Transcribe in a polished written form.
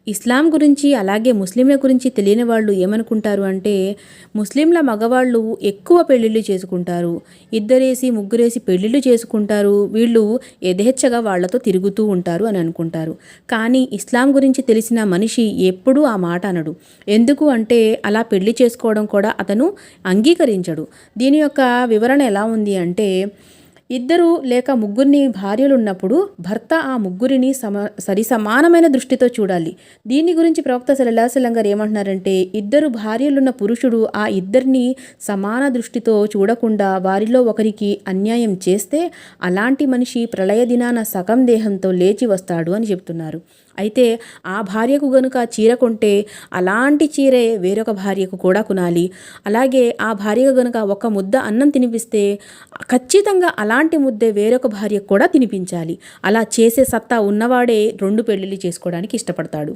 ఇస్లాం గురించి అలాగే ముస్లింల గురించి తెలియని వాళ్ళు ఏమనుకుంటారు అంటే ముస్లింల మగవాళ్ళు ఎక్కువ పెళ్ళిళ్ళు చేసుకుంటారు, ఇద్దరేసి ముగ్గురేసి పెళ్ళిళ్ళు చేసుకుంటారు, వీళ్ళు యథేచ్ఛగా వాళ్ళతో తిరుగుతూ ఉంటారు అని అనుకుంటారు. కానీ ఇస్లాం గురించి తెలిసిన మనిషి ఎప్పుడూ ఆ మాట అనడు. ఎందుకు అంటే అలా పెళ్లి చేసుకోవడం కూడా అతను అంగీకరించడు. దీని యొక్క వివరణ ఎలా ఉంది అంటే ఇద్దరు లేక ముగ్గురిని భార్యలున్నప్పుడు భర్త ఆ ముగ్గురిని సరి సమానమైన దృష్టితో చూడాలి. దీని గురించి ప్రవక్త సల్లల్లాహు అలైహి వసల్లం గారు ఏమంటున్నారంటే ఇద్దరు భార్యలున్న పురుషుడు ఆ ఇద్దరిని సమాన దృష్టితో చూడకుండా వారిలో ఒకరికి అన్యాయం చేస్తే అలాంటి మనిషి ప్రళయ దినాన సగం దేహంతో లేచి వస్తాడు అని చెప్తున్నారు. అయితే ఆ భార్యకు గనుక చీర కొంటే అలాంటి చీరే వేరొక భార్యకు కూడా కొనాలి. అలాగే ఆ భార్యకు గనుక ఒక ముద్ద అన్నం తినిపిస్తే ఖచ్చితంగా అలాంటి ముద్దే వేరొక భార్యకు కూడా తినిపించాలి. అలా చేసే సత్తా ఉన్నవాడే రెండు పెళ్ళిళ్ళు చేసుకోవడానికి ఇష్టపడతాడు.